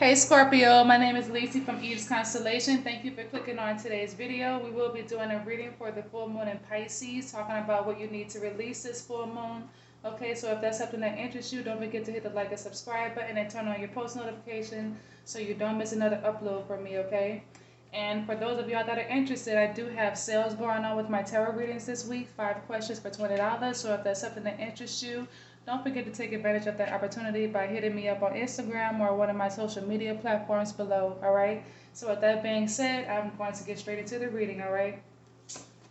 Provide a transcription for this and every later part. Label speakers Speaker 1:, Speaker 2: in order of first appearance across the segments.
Speaker 1: Hey Scorpio, my name is Lacey from Eve's Constellation. Thank you for clicking on today's video. We will be doing a reading for the full moon in Pisces, talking about what you need to release this full moon. Okay, so if that's something that interests you, don't forget to hit the like and subscribe button and turn on your post notification so you don't miss another upload from me, okay? And for those of y'all that are interested, I do have sales going on with my tarot readings this week, 5 questions for $20. So if that's something that interests you, don't forget to take advantage of that opportunity by hitting me up on Instagram or one of my social media platforms below, all right? So with that being said, I'm going to get straight into the reading, all right?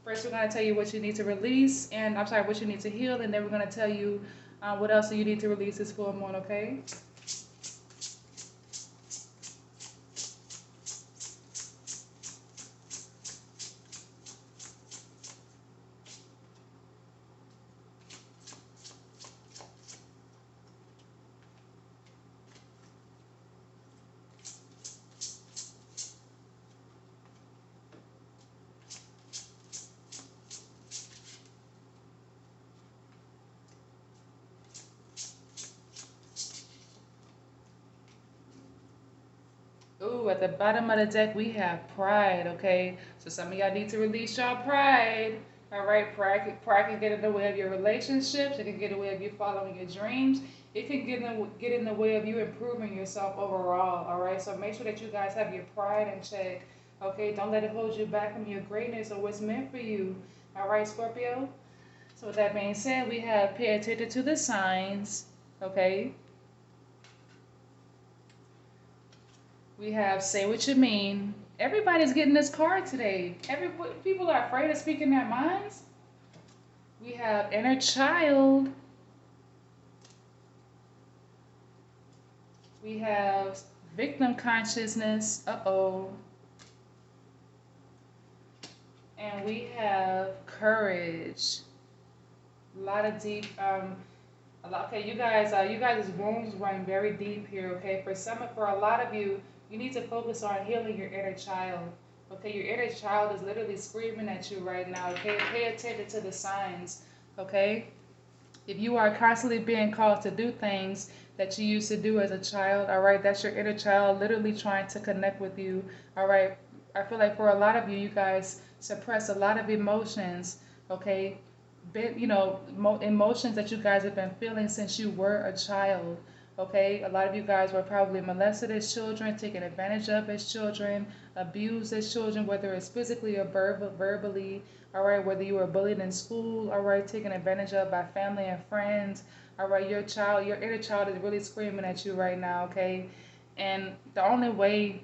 Speaker 1: First, we're going to tell you what you need to release, and I'm sorry, what you need to heal, and then we're going to tell you what else you need to release this full moon, okay? Ooh, at the bottom of the deck, we have pride, okay? So some of y'all need to release y'all pride. All right, pride can get in the way of your relationships. It can get in the way of you following your dreams. It can get in the way of you improving yourself overall, all right? So make sure that you guys have your pride in check, okay? Don't let it hold you back from your greatness or what's meant for you, all right, Scorpio? So with that being said, we have pay attention to the signs, okay? We have say what you mean. Everybody's getting this card today. People are afraid of speaking their minds. We have inner child. We have victim consciousness. Uh-oh. And we have courage. A lot of deep okay, you guys' wounds run very deep here, okay? For a lot of you, you need to focus on healing your inner child. Okay, your inner child is literally screaming at you right now, okay? Pay attention to the signs, okay? If you are constantly being called to do things that you used to do as a child, all right, that's your inner child literally trying to connect with you, all right? I feel like for a lot of you, you guys suppress a lot of emotions, okay? Emotions that you guys have been feeling since you were a child. Okay, a lot of you guys were probably molested as children, taken advantage of as children, abused as children, whether it's physically or verbally. All right, whether you were bullied in school. All right, taken advantage of by family and friends. All right, your inner child is really screaming at you right now. Okay, and the only way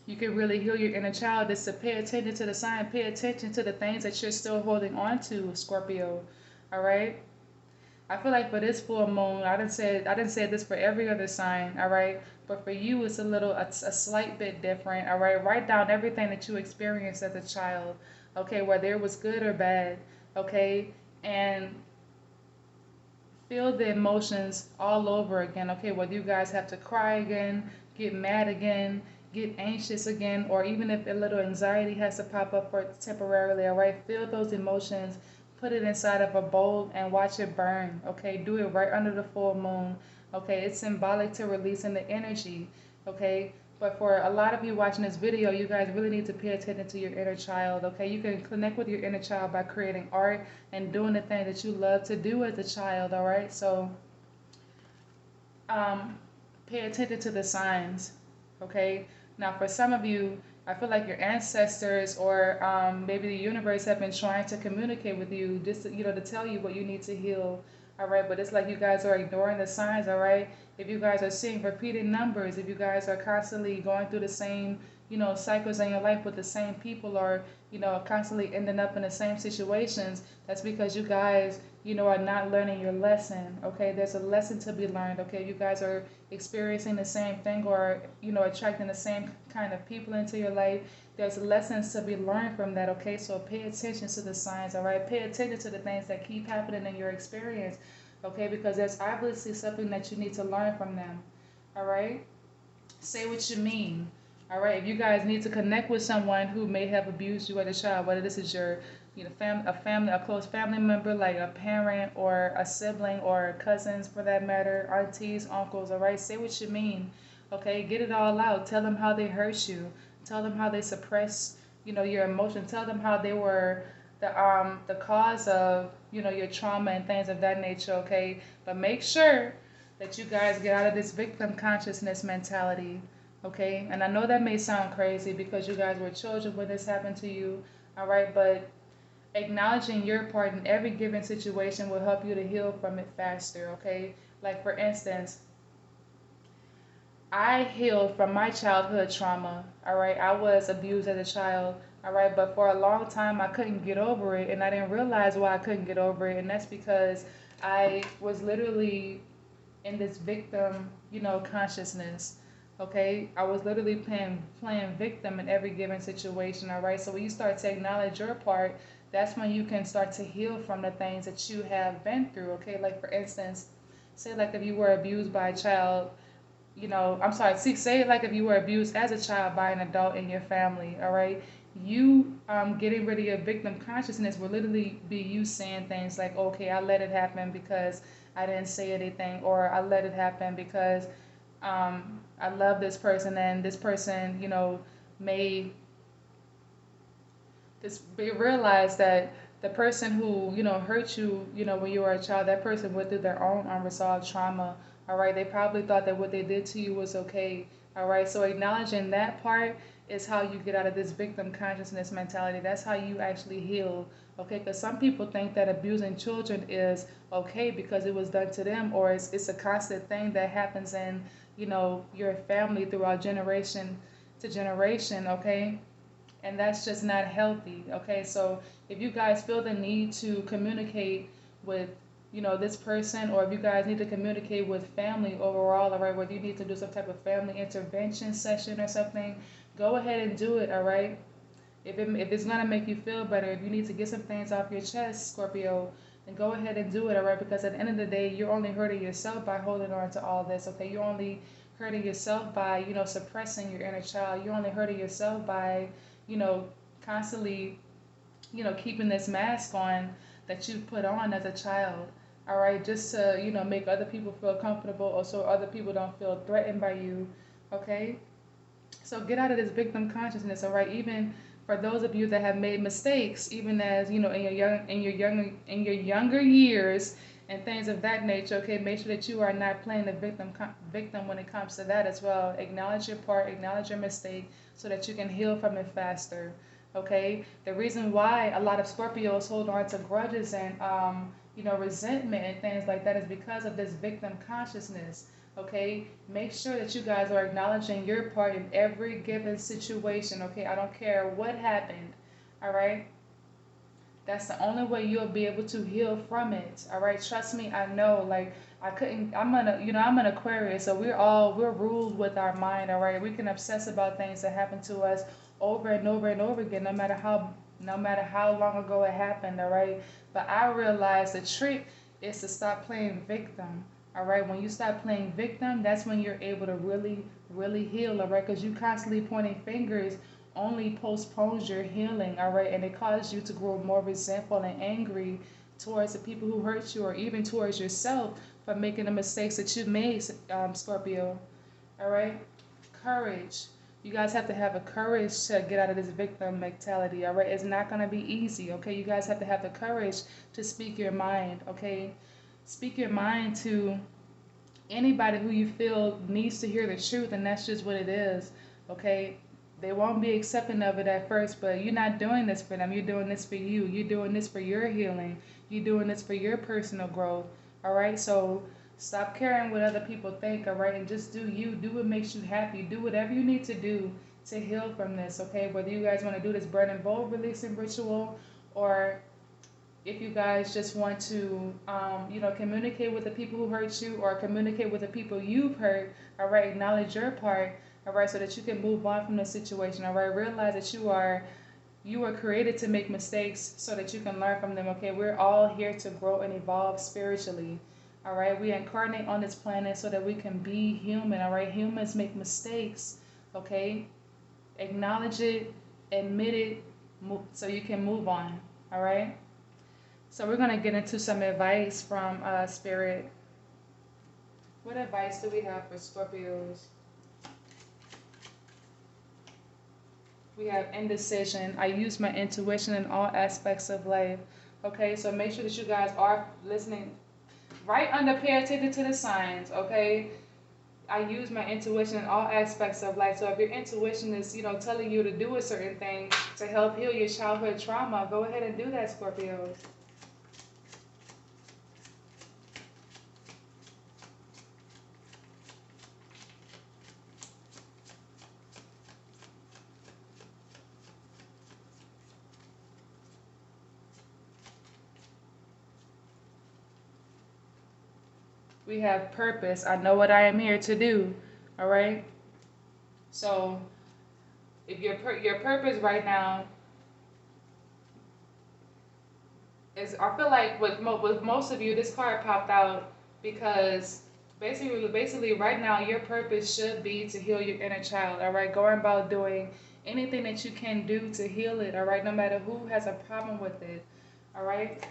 Speaker 1: you can really heal your inner child is to pay attention to the sign, pay attention to the things that you're still holding on to, Scorpio. All right. I feel like for this full moon, I didn't say this for every other sign, all right? But for you, it's a slight bit different, all right? Write down everything that you experienced as a child, okay? Whether it was good or bad, okay? And feel the emotions all over again, okay? Whether you guys have to cry again, get mad again, get anxious again, or even if a little anxiety has to pop up for temporarily, all right? Feel those emotions, put it inside of a bowl and watch it burn, okay? Do it right under the full moon, okay? It's symbolic to releasing the energy, okay? But for a lot of you watching this video, you guys really need to pay attention to your inner child, okay? You can connect with your inner child by creating art and doing the thing that you love to do as a child, all right? So pay attention to the signs, okay? Now, for some of you, I feel like your ancestors or maybe the universe have been trying to communicate with you just to tell you what you need to heal, all right? But it's like you guys are ignoring the signs, all right? If you guys are seeing repeated numbers, if you guys are constantly going through the same, cycles in your life with the same people or, constantly ending up in the same situations, that's because you guys, are not learning your lesson, okay? There's a lesson to be learned, okay? You guys are experiencing the same thing or, attracting the same kind of people into your life. There's lessons to be learned from that, okay? So pay attention to the signs, all right? Pay attention to the things that keep happening in your experience, okay? Because there's obviously something that you need to learn from them, all right? Say what you mean. All right, if you guys need to connect with someone who may have abused you as a child, whether this is your, a close family member like a parent or a sibling or cousins for that matter, aunties, uncles, all right, say what you mean. Okay, get it all out. Tell them how they hurt you. Tell them how they suppress, your emotion. Tell them how they were the cause of, your trauma and things of that nature. Okay, but make sure that you guys get out of this victim consciousness mentality. Okay, and I know that may sound crazy because you guys were children when this happened to you. All right, but acknowledging your part in every given situation will help you to heal from it faster. Okay, like for instance, I healed from my childhood trauma. All right. I was abused as a child. All right. But for a long time, I couldn't get over it. And I didn't realize why I couldn't get over it. And that's because I was literally in this victim, consciousness. Okay. I was literally playing victim in every given situation. All right. So when you start to acknowledge your part, that's when you can start to heal from the things that you have been through. Okay. Like for instance, say like if you were abused by a child, I'm sorry, say it like if you were abused as a child by an adult in your family, all right? You getting rid of your victim consciousness will literally be you saying things like, okay, I let it happen because I didn't say anything, or I let it happen because I love this person and this person, may just realize that the person who hurt you when you were a child, that person went through their own unresolved trauma. All right, they probably thought that what they did to you was okay. All right, so acknowledging that part is how you get out of this victim consciousness mentality. That's how you actually heal. Okay, because some people think that abusing children is okay because it was done to them, or it's a constant thing that happens in your family throughout generation to generation. Okay, and that's just not healthy. Okay, so if you guys feel the need to communicate with this person, or if you guys need to communicate with family overall, all right, whether you need to do some type of family intervention session or something, go ahead and do it. All right, if it's gonna make you feel better, if you need to get some things off your chest, Scorpio, then go ahead and do it. All right, because at the end of the day, you're only hurting yourself by holding on to all this. Okay, you're only hurting yourself by suppressing your inner child. You're only hurting yourself by you know, constantly, keeping this mask on that you put on as a child. All right, just to, make other people feel comfortable, or so other people don't feel threatened by you. Okay, so get out of this victim consciousness. All right, even for those of you that have made mistakes, even as in your younger years and things of that nature. Okay, make sure that you are not playing the victim when it comes to that as well. Acknowledge your part, acknowledge your mistake, so that you can heal from it faster. Okay, the reason why a lot of Scorpios hold on to grudges and resentment and things like that is because of this victim consciousness. Okay, make sure that you guys are acknowledging your part in every given situation. Okay, I don't care what happened. All right, that's the only way you'll be able to heal from it. All right, trust me, I know. Like I couldn't. I'm an Aquarius, so we're ruled with our mind. All right, we can obsess about things that happen to us over and over and over again, no matter how long ago it happened. All right, but I realize the trick is to stop playing victim. All right, when you stop playing victim, that's when you're able to really, really heal. All right, because you constantly pointing fingers only postpones your healing. All right, and it causes you to grow more resentful and angry towards the people who hurt you, or even towards yourself for making the mistakes that you made, Scorpio. All right, courage. You guys have to have a courage to get out of this victim mentality. All right, it's not gonna be easy. Okay, you guys have to have the courage to speak your mind. Okay, speak your mind to anybody who you feel needs to hear the truth, and that's just what it is. Okay, they won't be accepting of it at first, but you're not doing this for them. You're doing this for you. You're doing this for your healing. You're doing this for your personal growth. All right, so stop caring what other people think. All right, and just do you. Do what makes you happy. Do whatever you need to do to heal from this. Okay, whether you guys want to do this burning bowl releasing ritual, or if you guys just want to, communicate with the people who hurt you, or communicate with the people you've hurt. All right, acknowledge your part. All right, so that you can move on from the situation. All right, realize that you were created to make mistakes so that you can learn from them. Okay, we're all here to grow and evolve spiritually. All right, we incarnate on this planet so that we can be human. All right, humans make mistakes. Okay, acknowledge it, admit it, so you can move on. All right. So we're going to get into some advice from Spirit. What advice do we have for Scorpios? We have indecision. I use my intuition in all aspects of life. Okay, so make sure that you guys are listening. Right under, pay attention to the signs. Okay, I use my intuition in all aspects of life. So if your intuition is, telling you to do a certain thing to help heal your childhood trauma, go ahead and do that, Scorpio. We have purpose. I know what I am here to do. All right. So if your purpose right now is, I feel like with most of you, this card popped out because basically right now your purpose should be to heal your inner child. All right, going about doing anything that you can do to heal it. All right, no matter who has a problem with it. All right.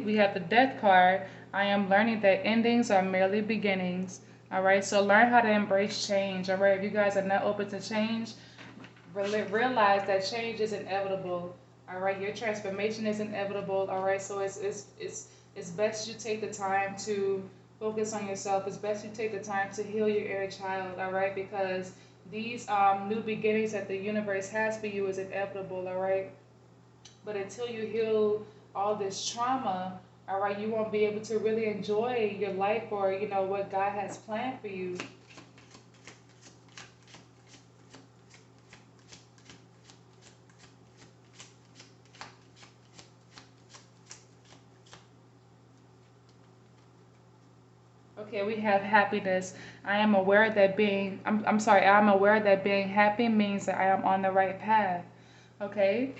Speaker 1: We have the death card. I am learning that endings are merely beginnings. All right, so learn how to embrace change. All right, if you guys are not open to change, realize that change is inevitable. All right, your transformation is inevitable. All right, so it's best you take the time to focus on yourself. It's best you take the time to heal your inner child. All right, because these new beginnings that the universe has for you is inevitable. All right, but until you heal all this trauma, all right, you won't be able to really enjoy your life or what God has planned for you. Okay, we have happiness. I am aware that I'm sorry, I'm aware that being happy means that I am on the right path. Okay?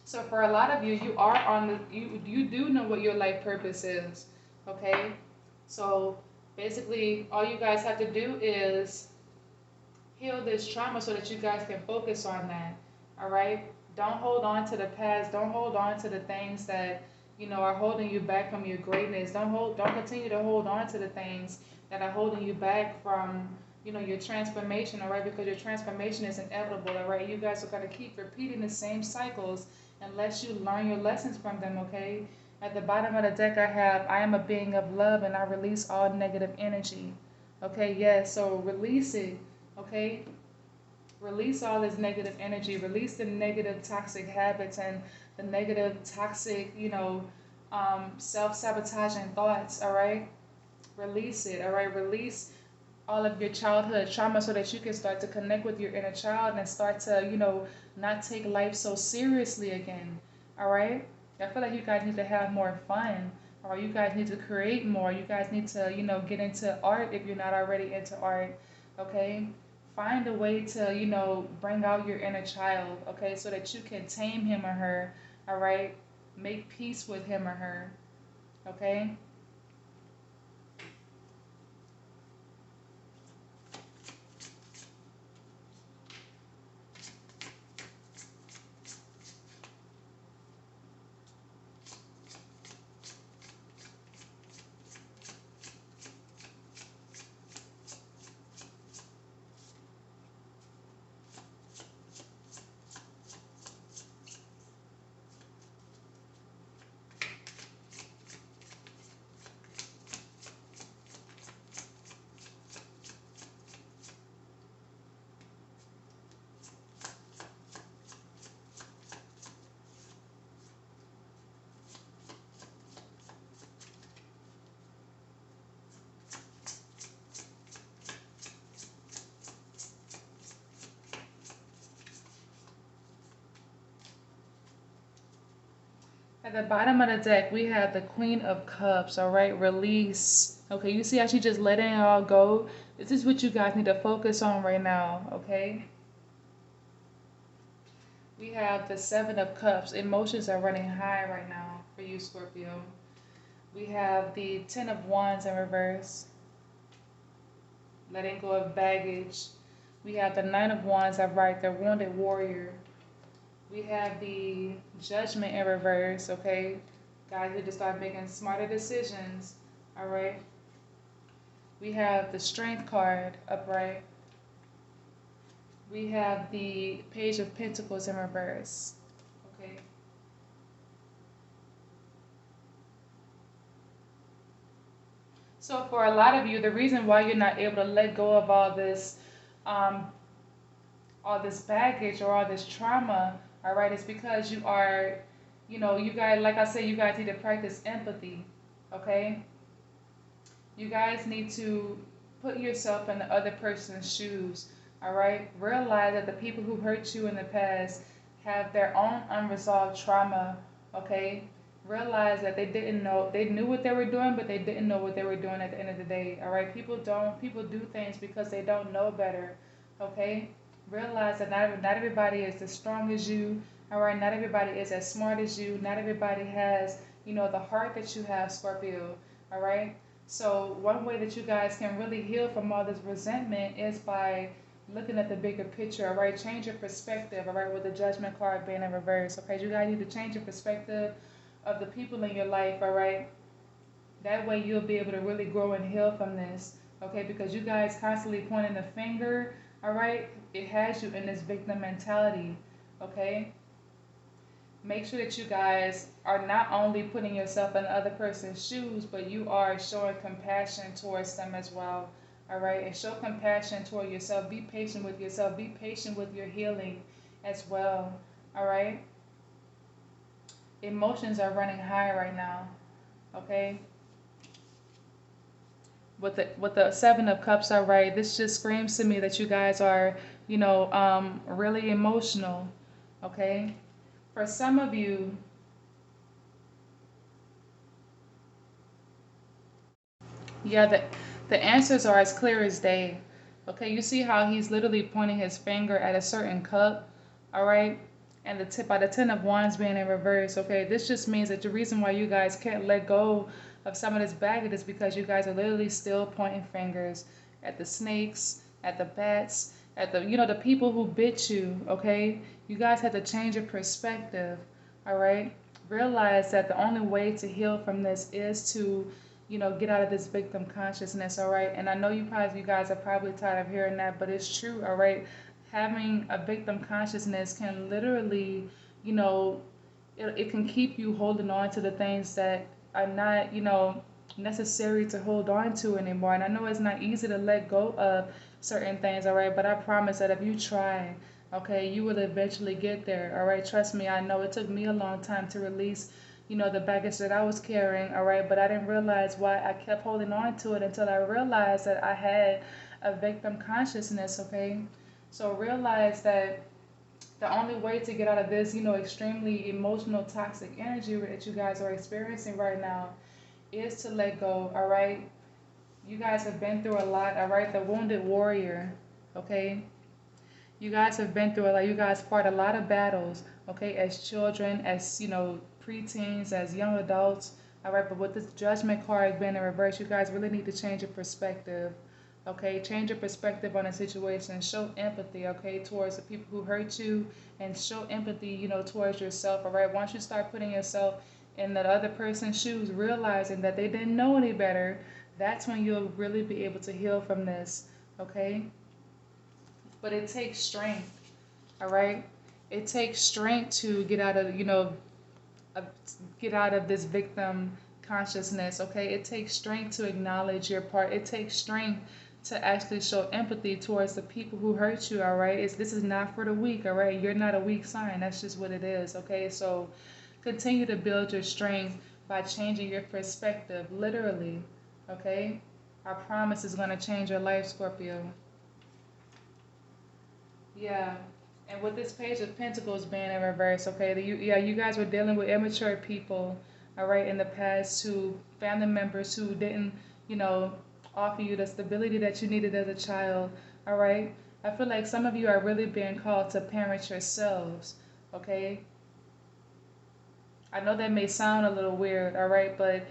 Speaker 1: So for a lot of you, you are on you do know what your life purpose is. Okay? So basically all you guys have to do is heal this trauma so that you guys can focus on that. All right? Don't hold on to the past. Don't hold on to the things that are holding you back from your greatness. Don't continue to hold on to the things that are holding you back from your transformation. All right? Because your transformation is inevitable. All right? You guys are going to keep repeating the same cycles unless you learn your lessons from them. Okay? At the bottom of the deck, I am a being of love and I release all negative energy. Okay, yes, so release it. Okay, release all this negative energy, release the negative toxic habits and the negative toxic self-sabotaging thoughts. All right, release it. All right, release all of your childhood trauma so that you can start to connect with your inner child and start to not take life so seriously again. All right, I feel like you guys need to have more fun, or you guys need to create more. You guys need to get into art if you're not already into art. Okay, find a way to bring out your inner child. Okay, so that you can tame him or her. All right, make peace with him or her. Okay. At the bottom of the deck, we have the Queen of Cups, all right? Release, Okay, you see how she just letting it all go? This is what you guys need to focus on right now, okay? We have the Seven of Cups. Emotions are running high right now for you, Scorpio. We have the Ten of Wands in reverse, letting go of baggage. We have the Nine of Wands upright, the Wounded Warrior. We have the Judgment in reverse, okay? Guys need to start making smarter decisions, all right? We have the Strength card upright. We have the Page of Pentacles in reverse, okay? So for a lot of you, the reason why you're not able to let go of um, all this baggage or all this trauma, all right, is because you are, you guys, like I said, you guys need to practice empathy, okay? You guys need to put yourself in the other person's shoes, all right? Realize that the people who hurt you in the past have their own unresolved trauma, okay? Realize that they knew what they were doing, but they didn't know what they were doing at the end of the day, all right? People do things because they don't know better, okay? Realize that not everybody is as strong as you, all right? Not everybody is as smart as you. Not everybody has, the heart that you have, Scorpio, all right? So one way that you guys can really heal from all this resentment is by looking at the bigger picture, all right? Change your perspective, all right, with the Judgment card being in reverse, okay? You guys need to change your perspective of the people in your life, all right? That way you'll be able to really grow and heal from this, okay? Because you guys constantly pointing the finger, all right? It has you in this victim mentality, okay? Make sure that you guys are not only putting yourself in the other person's shoes, but you are showing compassion towards them as well. All right, and show compassion toward yourself. Be patient with yourself. Be patient with your healing as well. All right. Emotions are running high right now. Okay. With the Seven of Cups, all right. This just screams to me that you guys are, really emotional. Okay. For some of you, yeah, the answers are as clear as day. Okay, you see how he's literally pointing his finger at a certain cup, all right? And the tip by the Ten of Wands being in reverse, okay? This just means that the reason why you guys can't let go of some of this baggage is because you guys are literally still pointing fingers at the snakes, at the bats, at the people who bit you, okay? You guys have to change your perspective, all right? Realize that the only way to heal from this is to get out of this victim consciousness, all right? And I know you guys are probably tired of hearing that, but it's true, all right? Having a victim consciousness can literally, you know, it can keep you holding on to the things that are not, necessary to hold on to anymore. And I know it's not easy to let go of certain things, all right? But I promise that if you try, okay, you will eventually get there, all right? Trust me, I know it took me a long time to release the baggage that I was carrying, all right, but I didn't realize why I kept holding on to it until I realized that I had a victim consciousness, okay? So realize that the only way to get out of this, extremely emotional, toxic energy that you guys are experiencing right now is to let go, all right? You guys have been through a lot, all right? The Wounded Warrior, okay? You guys have been through a lot. You guys fought a lot of battles, okay, as children, as, preteens, as young adults. All right, but with this Judgment card being in reverse, you guys really need to change your perspective, okay? Change your perspective on the situation. Show empathy, okay, towards the people who hurt you, and show empathy, towards yourself, all right? Once you start putting yourself in that other person's shoes, realizing that they didn't know any better, that's when you'll really be able to heal from this, okay? But it takes strength, all right? It takes strength to get out of, get out of this victim consciousness, okay? It takes strength to acknowledge your part. It takes strength to actually show empathy towards the people who hurt you, all right? This is not for the weak, all right? You're not a weak sign. That's just what it is, okay? So continue to build your strength by changing your perspective, literally, okay? I promise it's going to change your life, Scorpio. Yeah. And with this Page of Pentacles being in reverse, okay, you guys were dealing with immature people, all right, in the past, who family members who didn't, you know, offer you the stability that you needed as a child. All right. I feel like some of you are really being called to parent yourselves. Okay. I know that may sound a little weird. All right, but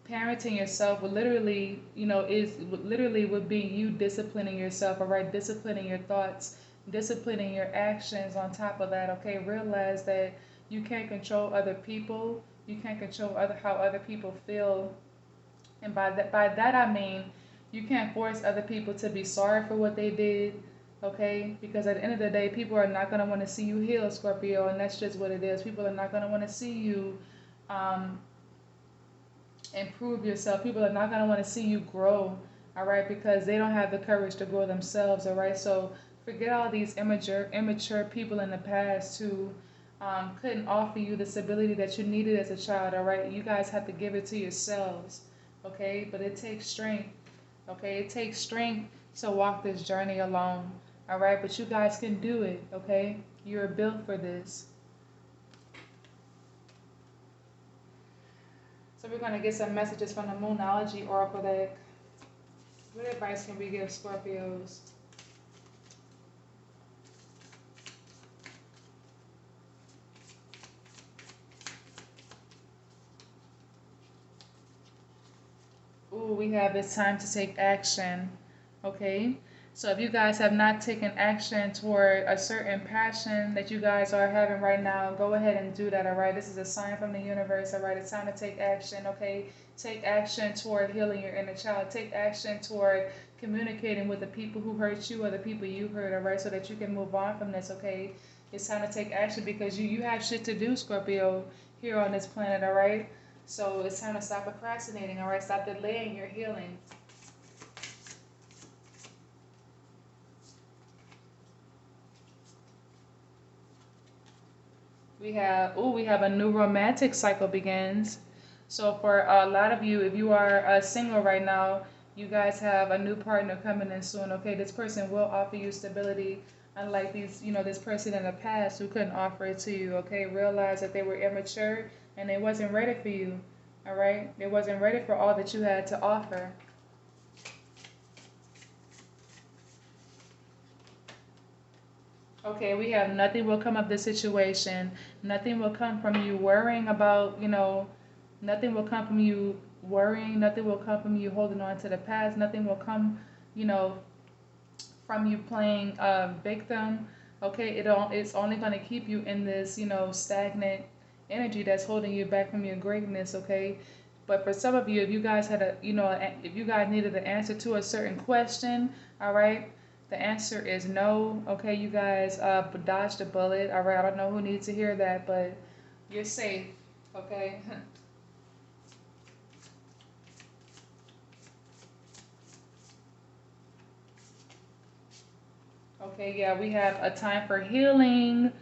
Speaker 1: parenting yourself would literally, would be you disciplining yourself, all right, disciplining your thoughts, disciplining your actions on top of that, okay? Realize that you can't control other people, you can't control how other people feel. And by that I mean you can't force other people to be sorry for what they did, okay? Because at the end of the day, people are not going to want to see you heal, Scorpio, and that's just what it is. People are not going to want to see you um, improve yourself. People are not going to want to see you grow, all right, because they don't have the courage to grow themselves, all right? So forget all these immature people in the past who couldn't offer you the stability that you needed as a child, all right? You guys have to give it to yourselves, okay? But it takes strength, okay? It takes strength to walk this journey alone, all right? But you guys can do it, okay? You're built for this. So we're going to get some messages from the Moonology Oracle deck. What advice can we give Scorpios? Ooh, we have it's time to take action. Okay? So if you guys have not taken action toward a certain passion that you guys are having right now, go ahead and do that, all right? This is a sign from the universe, all right? It's time to take action, okay? Take action toward healing your inner child. Take action toward communicating with the people who hurt you or the people you hurt, all right? So that you can move on from this, okay? It's time to take action because you have shit to do, Scorpio, here on this planet, all right? So it's time to stop procrastinating, all right? Stop delaying your healing. We have a new romantic cycle begins. So for a lot of you, if you are single right now, you guys have a new partner coming in soon. Okay, this person will offer you stability, unlike this person in the past who couldn't offer it to you. Okay, realize that they were immature and they wasn't ready for you. All right, they wasn't ready for all that you had to offer. Okay, we have nothing will come of this situation. Nothing will come from you worrying about, nothing will come from you worrying. Nothing will come from you holding on to the past. Nothing will come, you know, from you playing victim. Okay, it's only going to keep you in this, stagnant energy that's holding you back from your greatness. Okay, but for some of you, if you guys had if you guys needed an answer to a certain question, all right, the answer is no. Okay, you guys dodged a bullet. All right, I don't know who needs to hear that, but you're safe. Okay. Okay, yeah, we have a time for healing.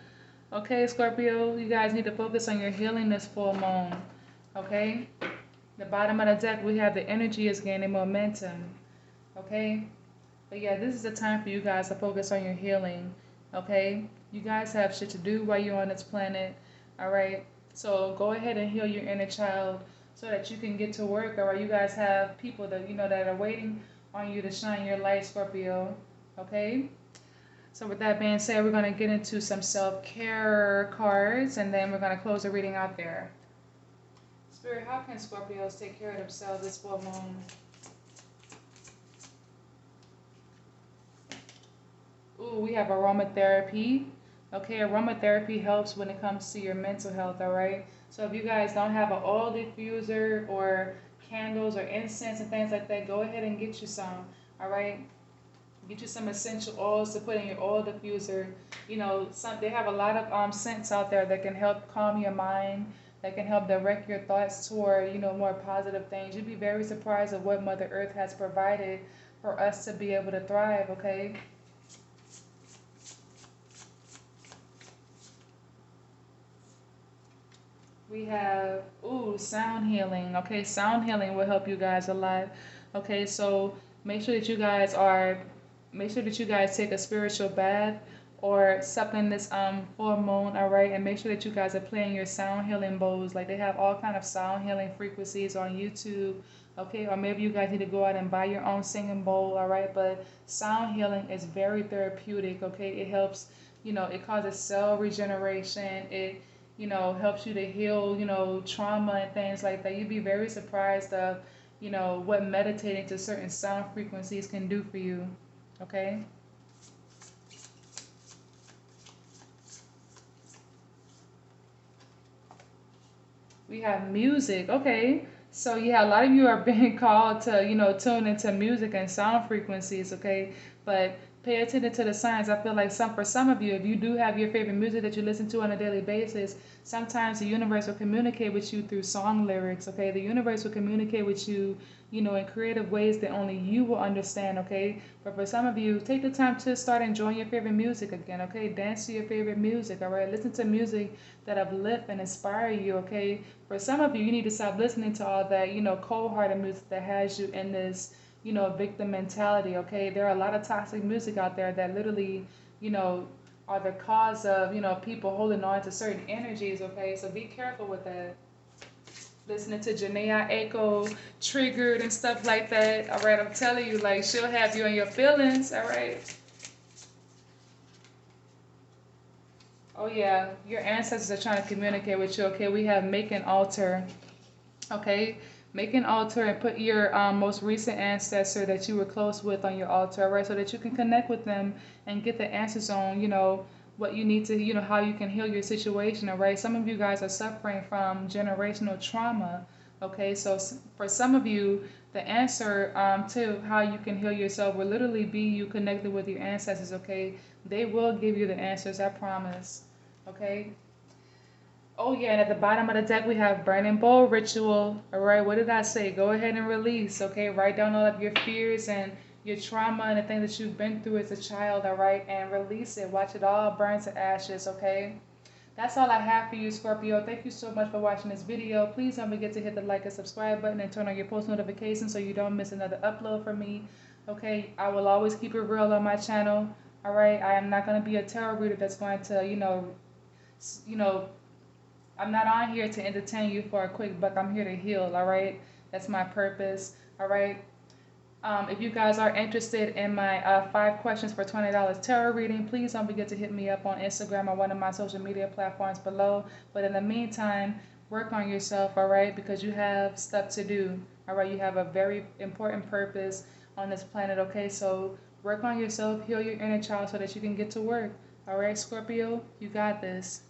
Speaker 1: Okay, Scorpio, you guys need to focus on your healing this full moon. Okay? The bottom of the deck, we have the energy is gaining momentum. Okay? But yeah, this is the time for you guys to focus on your healing. Okay? You guys have shit to do while you're on this planet. Alright? So go ahead and heal your inner child so that you can get to work. Alright? You guys have people that are waiting on you to shine your light, Scorpio. Okay? So with that being said, we're going to get into some self-care cards, and then we're going to close the reading out there. Spirit, how can Scorpios take care of themselves this full moon? Ooh, we have aromatherapy. Okay, aromatherapy helps when it comes to your mental health, all right? So if you guys don't have an oil diffuser or candles or incense and things like that, go ahead and get you some, all right? Get you some essential oils to put in your oil diffuser. They have a lot of scents out there that can help calm your mind, that can help direct your thoughts toward, more positive things. You'd be very surprised at what Mother Earth has provided for us to be able to thrive, okay? We have, sound healing. Okay, sound healing will help you guys a lot. Okay, so make sure that you guys take a spiritual bath or something this full moon, all right? And make sure that you guys are playing your sound healing bowls. Like, they have all kind of sound healing frequencies on YouTube. okay? Or maybe you guys need to go out and buy your own singing bowl, all right? But sound healing is very therapeutic, okay? It helps, it causes cell regeneration. It, helps you to heal, trauma and things like that. You'd be very surprised of, what meditating to certain sound frequencies can do for you, okay? We have music. Okay. So yeah, a lot of you are being called to, tune into music and sound frequencies, okay? But pay attention to the signs. I feel like for some of you, if you do have your favorite music that you listen to on a daily basis, sometimes the universe will communicate with you through song lyrics, okay? The universe will communicate with you, in creative ways that only you will understand, okay? But for some of you, take the time to start enjoying your favorite music again, okay? Dance to your favorite music, all right? Listen to music that uplift and inspire you, okay? For some of you, you need to stop listening to all that, cold-hearted music that has you in this, victim mentality, okay? There are a lot of toxic music out there that literally, you know, are the cause of, people holding on to certain energies, okay? So be careful with that. Listening to Janaea Echo triggered and stuff like that, all right? I'm telling you, like, she'll have you in your feelings, all right? Oh, yeah, your ancestors are trying to communicate with you, okay? We have make an altar. Okay, make an altar and put your most recent ancestor that you were close with on your altar, right? So that you can connect with them and get the answers on, what you need to, how you can heal your situation, all right? Some of you guys are suffering from generational trauma, okay? So for some of you, the answer to how you can heal yourself will literally be you connected with your ancestors, okay? They will give you the answers, I promise, okay? Oh yeah, and at the bottom of the deck we have burning bowl ritual. All right, what did I say? Go ahead and release. Okay, write down all of your fears and your trauma and the things that you've been through as a child. All right, and release it. Watch it all burn to ashes. Okay. That's all I have for you, Scorpio. Thank you so much for watching this video. Please don't forget to hit the like and subscribe button and turn on your post notifications so you don't miss another upload from me. Okay, I will always keep it real on my channel. All right, I am not going to be a tarot reader that's going to, you know, I'm not on here to entertain you for a quick buck. I'm here to heal, all right? That's my purpose, all right? If you guys are interested in my 5 questions for $20 tarot reading, please don't forget to hit me up on Instagram or one of my social media platforms below. But in the meantime, work on yourself, all right? Because you have stuff to do, all right? You have a very important purpose on this planet, okay? So work on yourself, heal your inner child so that you can get to work, all right, Scorpio? You got this.